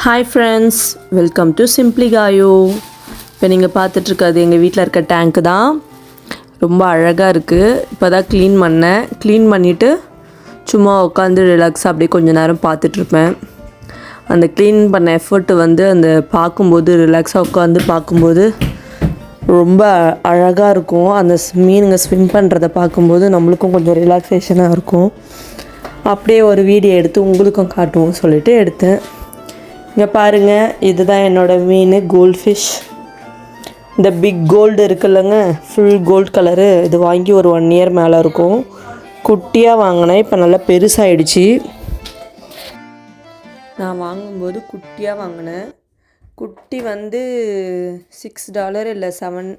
Hi friends, welcome to Simply காயோ. இப்போ நீங்கள் பார்த்துட்ருக்கிறது எங்கள் வீட்டில் இருக்க டேங்க்கு தான். ரொம்ப அழகாக இருக்குது. இப்போ தான் க்ளீன் பண்ணிவிட்டு சும்மா உட்காந்து ரிலாக்ஸாக அப்படியே கொஞ்சம் நேரம் பார்த்துட்ருப்பேன். அந்த க்ளீன் பண்ண எஃபர்ட்டு வந்து அந்த பார்க்கும்போது ரிலாக்ஸாக உட்காந்து பார்க்கும்போது ரொம்ப அழகாக இருக்கும். அந்த மீனுங்க ஸ்விம் பண்ணுறத பார்க்கும்போது நம்மளுக்கும் கொஞ்சம் ரிலாக்ஸேஷனாக இருக்கும். அப்படியே ஒரு வீடியோ எடுத்து உங்களுக்கும் காட்டுவோம் சொல்லிட்டு எடுத்தேன். இங்கே பாருங்கள், இதுதான் என்னோடய மீன் கோல்ட் ஃபிஷ். இந்த பிக் கோல்டு இருக்குல்லங்க, ஃபுல் கோல்டு கலரு. இது வாங்கி ஒரு 1 இயர் மேலே இருக்கும். குட்டியாக வாங்கினேன், இப்போ நல்லா பெருசாகிடுச்சு. நான் வாங்கும்போது குட்டியாக வாங்கினேன். குட்டி வந்து $6 இல்லை $7,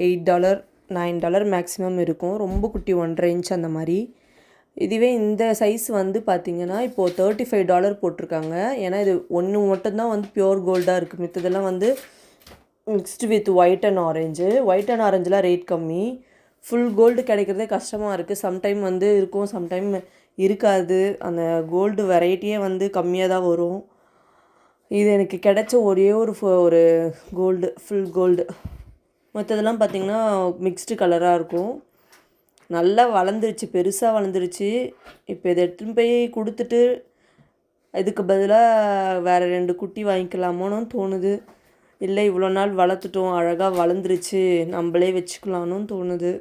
$8, $9 மேக்ஸிமம் இருக்கும். ரொம்ப குட்டி 1.5 இன்ச் அந்த மாதிரி. இதுவே இந்த சைஸ் வந்து பார்த்திங்கன்னா இப்போது $35 போட்டிருக்காங்க. ஏன்னா இது ஒன்று மட்டும்தான் வந்து பியூர் கோல்டாக இருக்குது. மித்ததெல்லாம் வந்து மிக்ஸ்டு வித் ஒயிட் அண்ட் ஆரஞ்சுலாம் ரேட் கம்மி. ஃபுல் கோல்டு கிடைக்கிறதே கஷ்டமாக இருக்குது. சம்டைம் வந்து இருக்கும், சம்டைம் இருக்காது. அந்த கோல்டு வெரைட்டியே வந்து கம்மியாக தான் வரும். இது எனக்கு கிடைச்ச ஒரே ஒரு கோல்டு, ஃபுல் கோல்டு. மற்றதெல்லாம் பார்த்திங்கன்னா மிக்ஸ்டு கலராக இருக்கும். நல்லா வளர்ந்துருச்சு, பெருசாக வளர்ந்துருச்சு. இப்போ இதை எடுத்துன்னு போய் கொடுத்துட்டு இதுக்கு பதிலாக வேறு 2 குட்டி வாங்கிக்கலாமோன்னு தோணுது. இல்லை இவ்வளோ நாள் வளர்த்துட்டோம், அழகாக வளர்ந்துருச்சு, நம்மளே வச்சுக்கலான்னு தோணுது.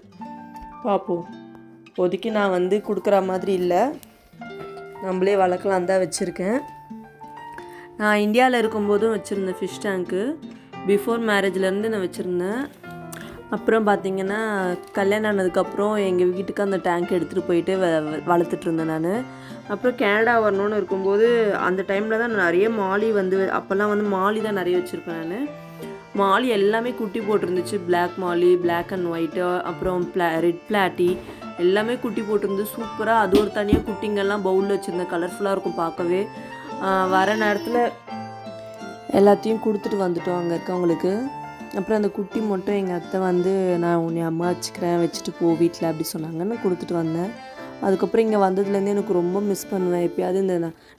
பார்ப்போம். இப்போதைக்கு நான் வந்து கொடுக்குற மாதிரி இல்லை, நம்மளே வளர்க்கலாம் தான் வச்சுருக்கேன். நான் இந்தியாவில் இருக்கும்போதும் வச்சுருந்தேன் ஃபிஷ் டேங்க்கு. பிஃபோர் மேரேஜ்லேருந்து நான் வச்சுருந்தேன். அப்புறம் பார்த்திங்கன்னா கல்யாணம் ஆனதுக்கப்புறம் எங்கள் வீட்டுக்கு அந்த டேங்க் எடுத்துகிட்டு போயிட்டு வளர்த்துட்ருந்தேன் நான். அப்புறம் கனடா வரணுன்னு இருக்கும்போது அந்த டைமில் தான் நிறைய மாலி வந்து, அப்போல்லாம் வந்து மாலி தான் நிறைய வச்சுருப்பேன் நான். மாலி எல்லாமே குட்டி போட்டிருந்துச்சு. பிளாக் மாலி, பிளாக் அண்ட் ஒயிட்டு, அப்புறம் ரெட் பிளாட்டி எல்லாமே குட்டி போட்டிருந்து சூப்பராக. அது ஒரு தனியாக குட்டிங்கெல்லாம் பவுலில் வச்சுருந்தேன். கலர்ஃபுல்லாக இருக்கும் பார்க்கவே. வர நேரத்தில் எல்லாத்தையும் கொடுத்துட்டு வந்துட்டோம் அங்கே இருக்கவங்களுக்கு. அப்புறம் அந்த குட்டி மட்டும் எங்கள் அத்தை வந்து நான் உன்னை அம்மா வச்சுட்டு போ வீட்டில் அப்படி சொன்னாங்கன்னு கொடுத்துட்டு வந்தேன். அதுக்கப்புறம் இங்கே வந்ததுலேருந்து எனக்கு ரொம்ப மிஸ் பண்ணுவேன். எப்போயாவது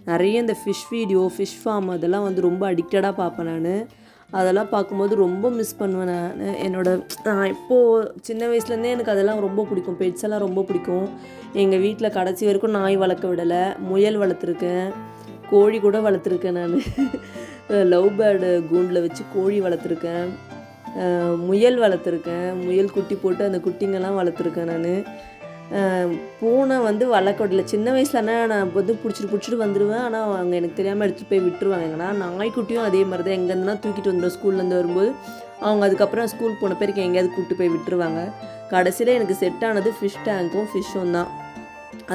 நிறைய இந்த ஃபிஷ் வீடியோ, ஃபிஷ் ஃபார்ம் அதெல்லாம் வந்து ரொம்ப அடிக்டடாக பார்ப்பேன் நான். அதெல்லாம் பார்க்கும்போது ரொம்ப மிஸ் பண்ணுவேன் நான். இப்போது சின்ன வயசுலேருந்தே எனக்கு அதெல்லாம் ரொம்ப பிடிக்கும். பெட்ஸ் எல்லாம் ரொம்ப பிடிக்கும். எங்கள் வீட்டில் கடைசி வரைக்கும் நாய் வளர்க்க விடலை. முயல் வளர்த்துருக்கேன், கோழி கூட வளர்த்துருக்கேன் நான். லவ் பேர்டு கூண்டில் வச்சு கோழி வளர்த்துருக்கேன், முயல் வளர்த்துருக்கேன். முயல் குட்டி போட்டு அந்த குட்டிங்கெல்லாம் வளர்த்துருக்கேன் நான். பூனை வந்து வளர்க்க விடல. சின்ன வயசுலனா நான் வந்து பிடிச்சிட்டு வந்துடுவேன். ஆனால் அவங்க எனக்கு தெரியாமல் எடுத்துகிட்டு போய் விட்டுருவாங்க. ஏன்னா நாய்க்குட்டியும் அதே மாதிரி தான். எங்கேருந்துனா தூக்கிட்டு வந்துடும் ஸ்கூல்லேருந்து வரும்போது. அவங்க அதுக்கப்புறம் ஸ்கூல் போன பேருக்கு எங்கேயாவது கூப்பிட்டு போய் விட்டுருவாங்க. கடைசியில் எனக்கு செட் ஆனது ஃபிஷ் டேங்க்கும் ஃபிஷ்ஷும் தான்.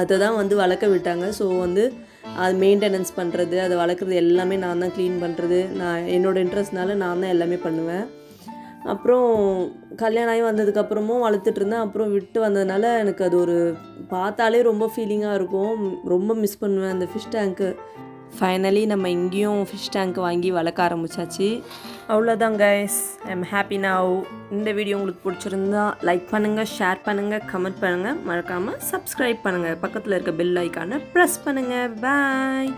அதை தான் வந்து வளர்க்க விட்டாங்க. ஸோ வந்து அது மெயின்டெனன்ஸ் பண்ணுறது, அதை வளர்க்குறது எல்லாமே நான் தான் க்ளீன் பண்ணுறது. என்னோடய இன்ட்ரெஸ்ட்னால நான் தான் எல்லாமே பண்ணுவேன். அப்புறம் கல்யாணம் ஆகி வந்ததுக்கப்புறமும் வளர்த்துட்ருந்தேன். அப்புறம் விட்டு வந்ததுனால எனக்கு அது ஒரு பார்த்தாலே ரொம்ப ஃபீலிங்காக இருக்கும். ரொம்ப மிஸ் பண்ணுவேன் அந்த ஃபிஷ் டேங்க்கு. ஃபைனலி நம்ம இங்கேயும் ஃபிஷ் டேங்க் வாங்கி வளர்க்க ஆரம்பித்தாச்சு. அவ்வளோதான் guys, I am happy now. இந்த வீடியோ உங்களுக்கு பிடிச்சிருந்தா லைக் பண்ணுங்கள், ஷேர் பண்ணுங்கள், கமெண்ட் பண்ணுங்கள், மறக்காமல் சப்ஸ்கிரைப் பண்ணுங்கள். பக்கத்தில் இருக்க பெல் ஐக்கானை ப்ரெஸ் பண்ணுங்கள். பாய்.